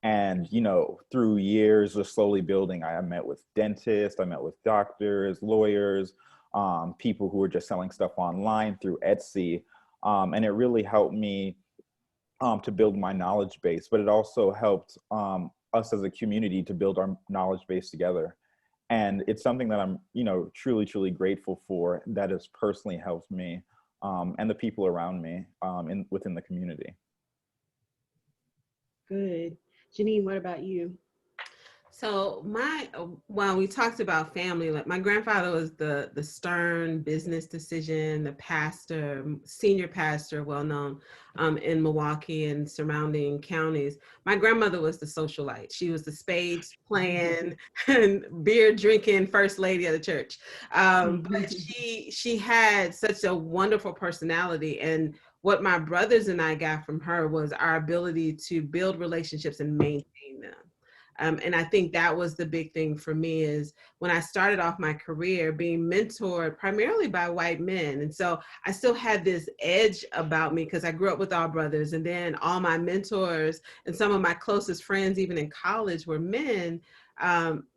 And, through years of slowly building, I met with dentists, I met with doctors, lawyers, people who were just selling stuff online through Etsy. And it really helped me to build my knowledge base, but it also helped us as a community to build our knowledge base together. And it's something that I'm, truly, truly grateful for, that has personally helped me and the people around me within the community. Good. Jeannine, what about you? So when we talked about family, like my grandfather was the stern business decision, the pastor, senior pastor, well known in Milwaukee and surrounding counties. My grandmother was the socialite. She was the spades playing and beer drinking first lady of the church. But she had such a wonderful personality, and what my brothers and I got from her was our ability to build relationships and maintain them. And I think that was the big thing for me, is when I started off my career being mentored primarily by white men. And so I still had this edge about me because I grew up with all brothers, and then all my mentors and some of my closest friends, even in college, were men.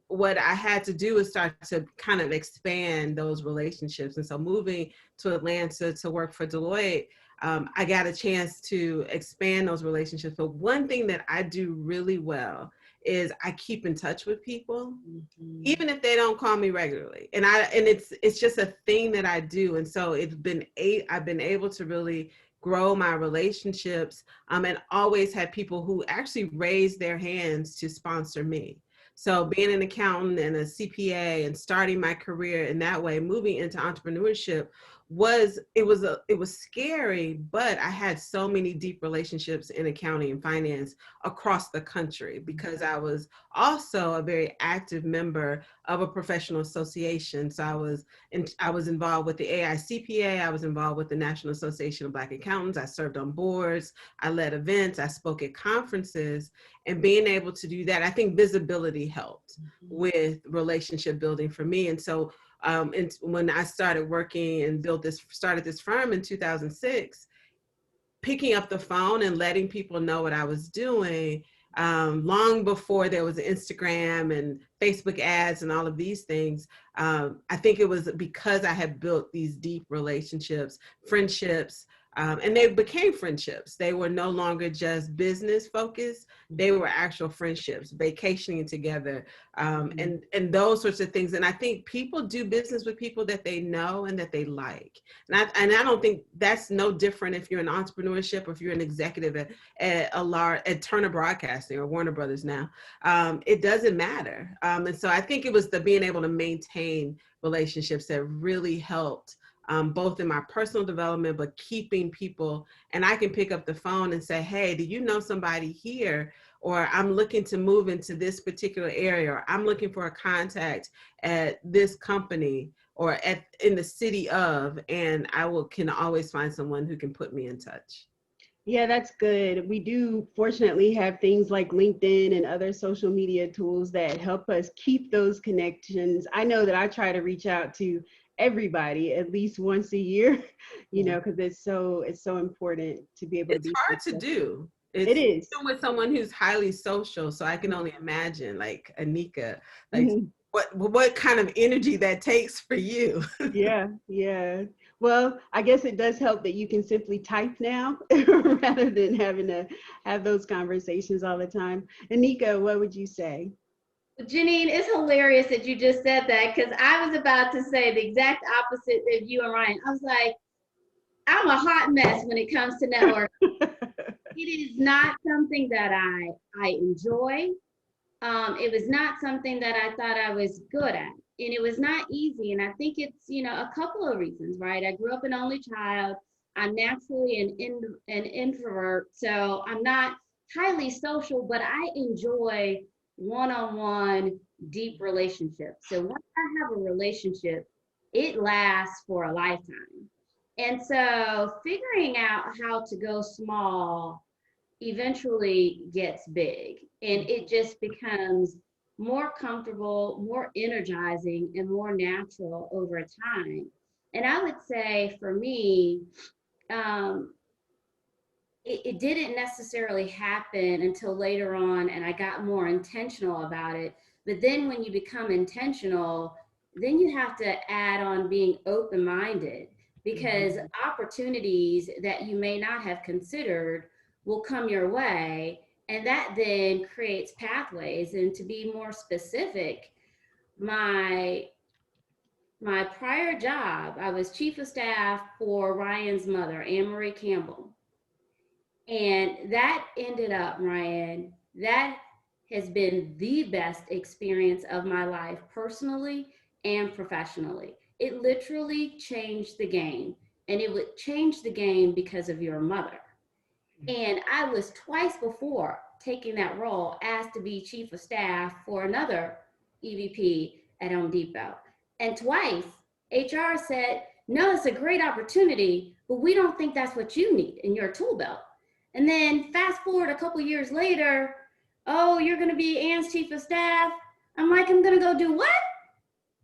What I had to do was start to kind of expand those relationships. And so moving to Atlanta to work for Deloitte, I got a chance to expand those relationships. But one thing that I do really well is I keep in touch with people, even if they don't call me regularly. And it's just a thing that I do. And so I've been able to really grow my relationships, and always had people who actually raised their hands to sponsor me. So being an accountant and a CPA and starting my career in that way, moving into entrepreneurship, it was scary, but I had so many deep relationships in accounting and finance across the country, because I was also a very active member of a professional association. So I was involved with the AICPA, I was involved with the National Association of Black Accountants, I served on boards, I led events, I spoke at conferences, and being able to do that, I think visibility helped with relationship building for me. And so and when I started working and started this firm in 2006, picking up the phone and letting people know what I was doing, long before there was Instagram and Facebook ads and all of these things, I think it was because I had built these deep relationships, friendships, and they became friendships. They were no longer just business focused. They were actual friendships, vacationing together, and those sorts of things. And I think people do business with people that they know and that they like. And I don't think that's no different if you're in entrepreneurship or if you're an executive at Turner Broadcasting or Warner Brothers now. It doesn't matter. And so I think it was the being able to maintain relationships that really helped, both in my personal development, but keeping people. And I can pick up the phone and say, hey, do you know somebody here? Or I'm looking to move into this particular area, or I'm looking for a contact at this company or in the city of, and can always find someone who can put me in touch. Yeah, that's good. We do fortunately have things like LinkedIn and other social media tools that help us keep those connections. I know that I try to reach out to everybody at least once a year, because it's so important to be able to be. It's hard to do. It is. With someone who's highly social, so I can only imagine, like Anika, like what kind of energy that takes for you. Yeah. Well, I guess it does help that you can simply type now rather than having to have those conversations all the time. Anika, what would you say? Jeannine, it's hilarious that you just said that, because I was about to say the exact opposite of you and Ryan. I was like, I'm a hot mess when it comes to networking. It is not something that I enjoy. It was not something that I thought I was good at. and it was not easy. And I think it's, you know, a couple of reasons, right? I grew up an only child. I'm naturally an introvert, so I'm not highly social, but I enjoy one-on-one deep relationships. So once I have a relationship, it lasts for a lifetime. And so figuring out how to go small eventually gets big, and it just becomes more comfortable, more energizing, and more natural over time. And I would say for me, it didn't necessarily happen until later on, and I got more intentional about it. But then when you become intentional, then you have to add on being open-minded, because opportunities that you may not have considered will come your way, and that then creates pathways. And to be more specific, my prior job, I was chief of staff for Ryan's mother, Anne Marie Campbell. And that ended up, Ryan, that has been the best experience of my life, personally and professionally. It literally changed the game, and it would change the game because of your mother. And I was twice before taking that role asked to be chief of staff for another EVP at Home Depot. And twice, HR said, no, it's a great opportunity, but we don't think that's what you need in your tool belt. And then fast forward a couple years later, oh, you're going to be Anne's chief of staff. I'm like, I'm going to go do what?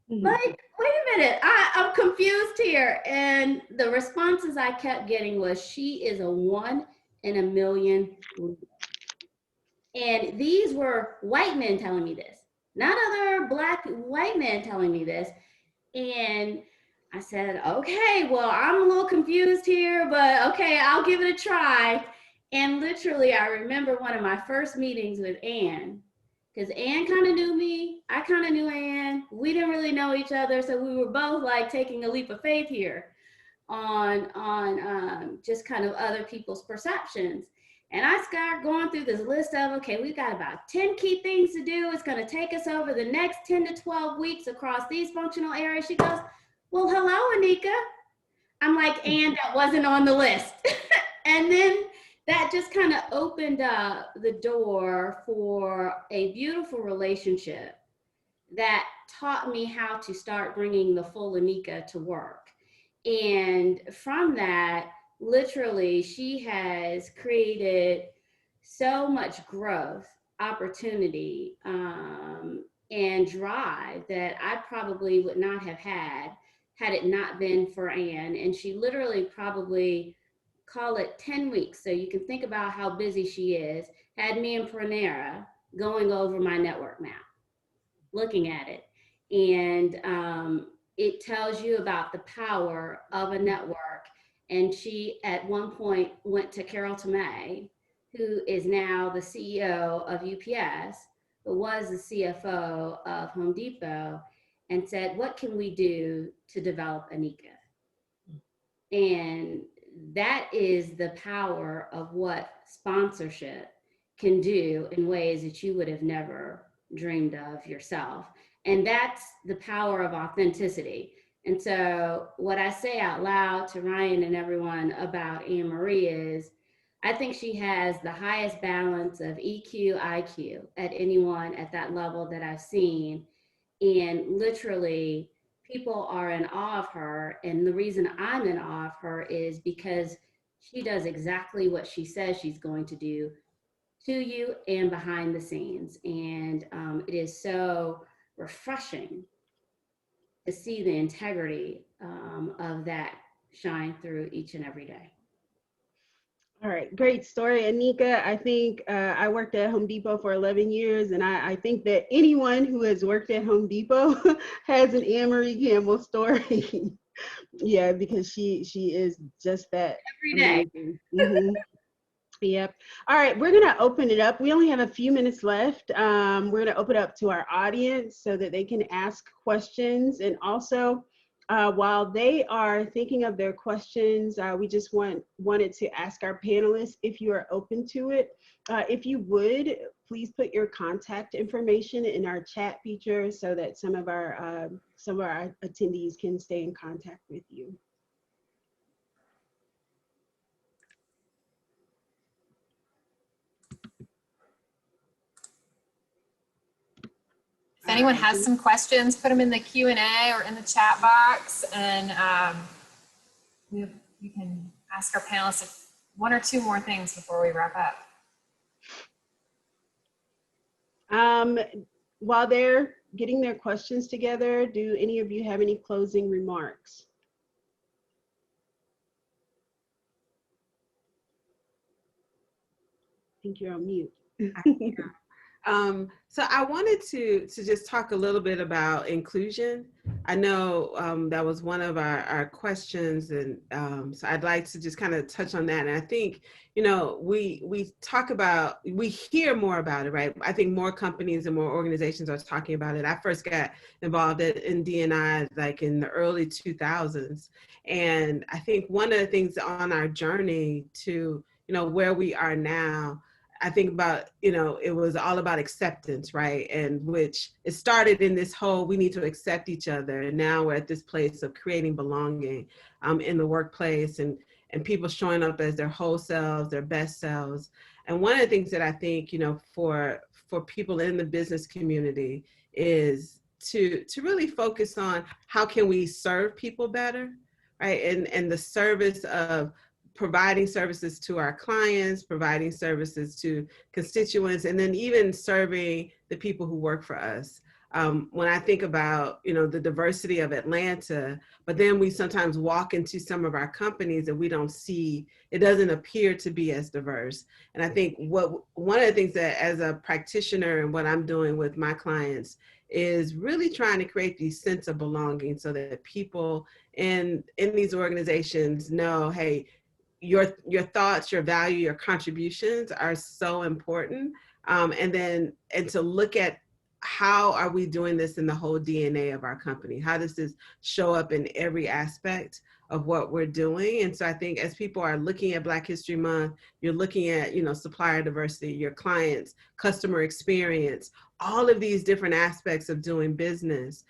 Like, wait a minute, I'm confused here. And the responses I kept getting was, she is a 1 in a million leader. And these were white men telling me this, not other Black white men telling me this. And I said, okay, well, I'm a little confused here, but okay, I'll give it a try. And literally, I remember one of my first meetings with Anne, because Anne kind of knew me, I kind of knew Anne. We didn't really know each other, so we were both like taking a leap of faith here on just kind of other people's perceptions. And I started going through this list of, okay, we've got about 10 key things to do. It's going to take us over the next 10 to 12 weeks across these functional areas. She goes, well, hello, Anika. I'm like, Anne, that wasn't on the list. And then that just kind of opened up the door for a beautiful relationship that taught me how to start bringing the full Anika to work. And from that, literally, she has created so much growth, opportunity, and drive that I probably would not have had it not been for Anne. And she literally probably, call it 10 weeks, so you can think about how busy she is, had me and Pranera going over my network map, looking at it. And it tells you about the power of a network. And she, at one point, went to Carol Tomei, who is now the CEO of UPS, but was the CFO of Home Depot, and said, what can we do to develop Anika? And that is the power of what sponsorship can do in ways that you would have never dreamed of yourself. And that's the power of authenticity. And so what I say out loud to Ryan and everyone about Anne Marie is, I think she has the highest balance of EQ, IQ at anyone at that level that I've seen. And literally, people are in awe of her. And the reason I'm in awe of her is because she does exactly what she says she's going to do to you and behind the scenes. And it is so refreshing to see the integrity of that shine through each and every day. All right, great story, Anika. I think I worked at Home Depot for 11 years, and I think that anyone who has worked at Home Depot has an Anne Marie Campbell story. Yeah, because she is just that. Every day. Mm-hmm. Yep. All right, we're gonna open it up. We only have a few minutes left. We're gonna open it up to our audience so that they can ask questions. And also, while they are thinking of their questions, we just wanted to ask our panelists if you are open to it. If you would, please put your contact information in our chat feature so that some of our attendees can stay in contact with you. If anyone has some questions, put them in the Q&A or in the chat box, and we can ask our panelists one or two more things before we wrap up. While they're getting their questions together, do any of you have any closing remarks? I think you're on mute. So I wanted to just talk a little bit about inclusion. I know that was one of our questions, and so I'd like to just kind of touch on that. And I think, you know, we hear more about it, right? I think more companies and more organizations are talking about it. I first got involved in D&I like in the early 2000s. And I think one of the things on our journey to, you know, where we are now, I think about, you know, it was all about acceptance, right? And which it started in this whole, we need to accept each other. And now we're at this place of creating belonging in the workplace, and people showing up as their whole selves, their best selves. And one of the things that I think, you know, for people in the business community is to really focus on how can we serve people better, right? And the service of providing services to our clients, providing services to constituents, and then even serving the people who work for us. When I think about, you know, the diversity of Atlanta, but then we sometimes walk into some of our companies and we don't see, it doesn't appear to be as diverse. And I think one of the things that as a practitioner and what I'm doing with my clients is really trying to create these sense of belonging so that people in these organizations know, hey, your thoughts, your value, your contributions are so important. And to look at how are we doing this in the whole DNA of our company? How does this show up in every aspect of what we're doing? And so I think as people are looking at Black History Month, you're looking at, you know, supplier diversity, your clients, customer experience, all of these different aspects of doing business,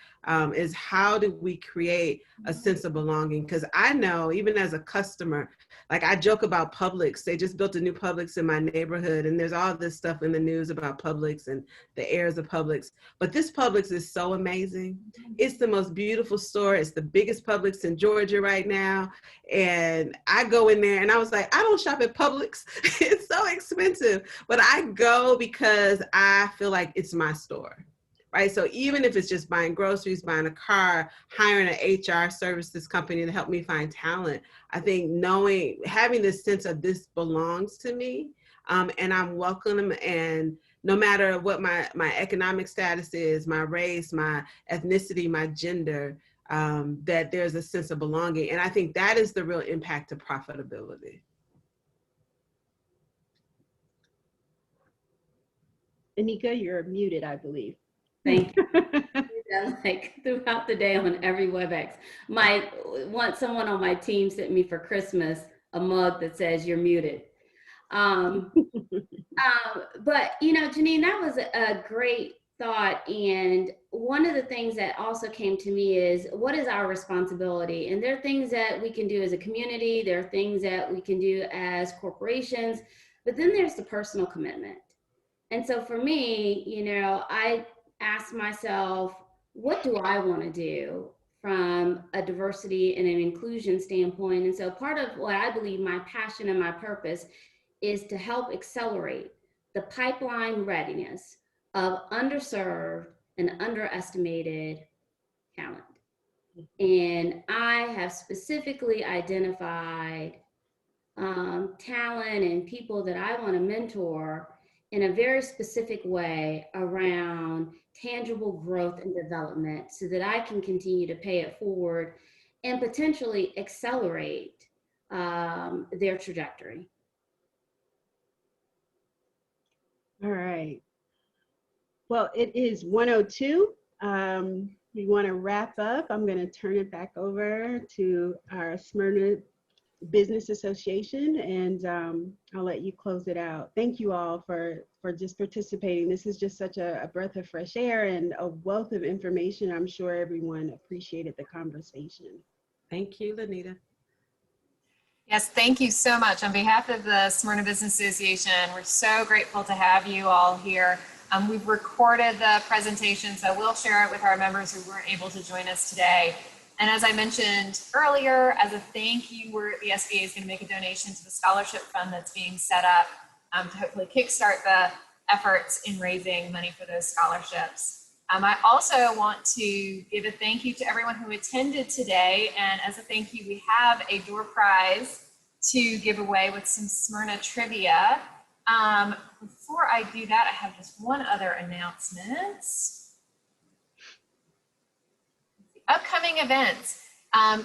is how do we create a sense of belonging? Because I know even as a customer, like I joke about Publix, they just built a new Publix in my neighborhood, and there's all this stuff in the news about Publix and the heirs of Publix, but this Publix is so amazing. It's the most beautiful store. It's the biggest Publix in Georgia right now. And I go in there and I was like, I don't shop at Publix. It's so expensive, but I go because I feel like it's my store, right? So even if it's just buying groceries, buying a car, hiring an HR services company to help me find talent, I think having this sense of this belongs to me, and I'm welcome, and no matter what my economic status is, my race, my ethnicity, my gender, that there's a sense of belonging. And I think that is the real impact of profitability. Anika, you're muted, I believe. Thank you. Like throughout the day on every WebEx. Someone on my team sent me for Christmas a mug that says you're muted. But you know, Jeannine, that was a great thought. And one of the things that also came to me is, what is our responsibility? And there are things that we can do as a community. There are things that we can do as corporations, but then there's the personal commitment. And so for me, you know, I ask myself, what do I want to do from a diversity and an inclusion standpoint? And so part of what I believe my passion and my purpose is to help accelerate the pipeline readiness of underserved and underestimated talent. And I have specifically identified talent and people that I want to mentor in a very specific way around tangible growth and development so that I can continue to pay it forward and potentially accelerate their trajectory. All right. Well, it is 1:02. We want to wrap up. I'm going to turn it back over to our Smyrna Business Association, and I'll let you close it out. Thank you all for just participating. This is just such a breath of fresh air and a wealth of information. I'm sure everyone appreciated the conversation. Thank you, Lanita. Yes, thank you so much. On behalf of the Smyrna Business Association, we're so grateful to have you all here. We've recorded the presentation, so we'll share it with our members who weren't able to join us today. And as I mentioned earlier, as a thank you, the SBA is going to make a donation to the scholarship fund that's being set up to hopefully kickstart the efforts in raising money for those scholarships. I also want to give a thank you to everyone who attended today. And as a thank you, we have a door prize to give away with some Smyrna trivia. Before I do that, I have just one other announcement. Upcoming events.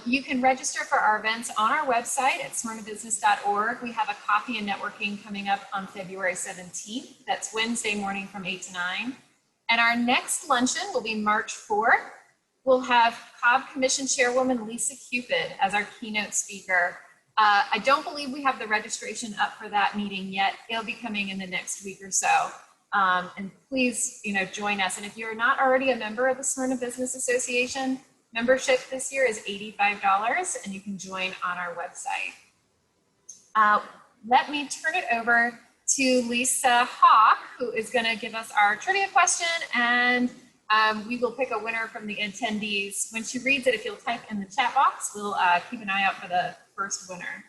You can register for our events on our website at smyrnabusiness.org. We have a coffee and networking coming up on February 17th. That's Wednesday morning from 8 to 9. And our next luncheon will be March 4th. We'll have Cobb Commission Chairwoman Lisa Cupid as our keynote speaker. I don't believe we have the registration up for that meeting yet. It'll be coming in the next week or so. And please, join us. And if you're not already a member of the Smyrna Business Association, membership this year is $85, and you can join on our website. Let me turn it over to Lisa Hawk, who is going to give us our trivia question, and we will pick a winner from the attendees. When she reads it, if you'll type in the chat box, we'll keep an eye out for the first winner.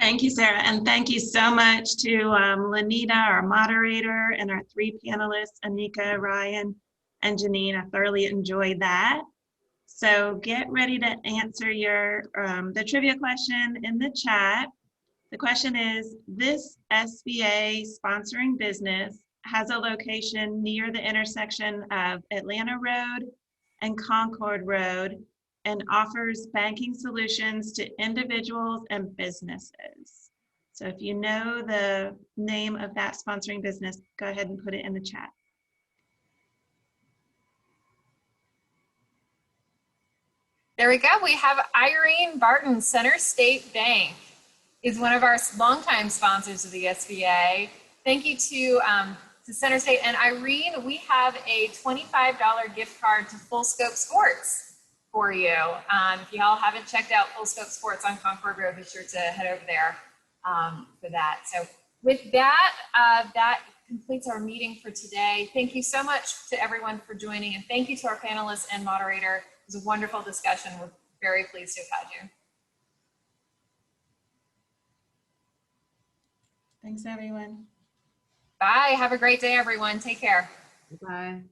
Thank you, Sarah, and thank you so much to Lanita, our moderator, and our three panelists, Anika, Ryan, and Jeannine. I thoroughly enjoyed that. So get ready to answer your the trivia question in the chat. The question is, this SBA sponsoring business has a location near the intersection of Atlanta Road and Concord Road and offers banking solutions to individuals and businesses. So if you know the name of that sponsoring business, go ahead and put it in the chat. There we go. We have Irene Barton. Center State Bank is one of our longtime sponsors of the SBA. Thank you to Center State. And Irene, we have a $25 gift card to Full Scope Sports for you. If y'all haven't checked out Full Scope Sports on Concord Road, be sure to head over there for that. So with that, that completes our meeting for today. Thank you so much to everyone for joining, and thank you to our panelists and moderator. It was a wonderful discussion. We're very pleased to have had you. Thanks, everyone. Bye. Have a great day, everyone. Take care. Bye.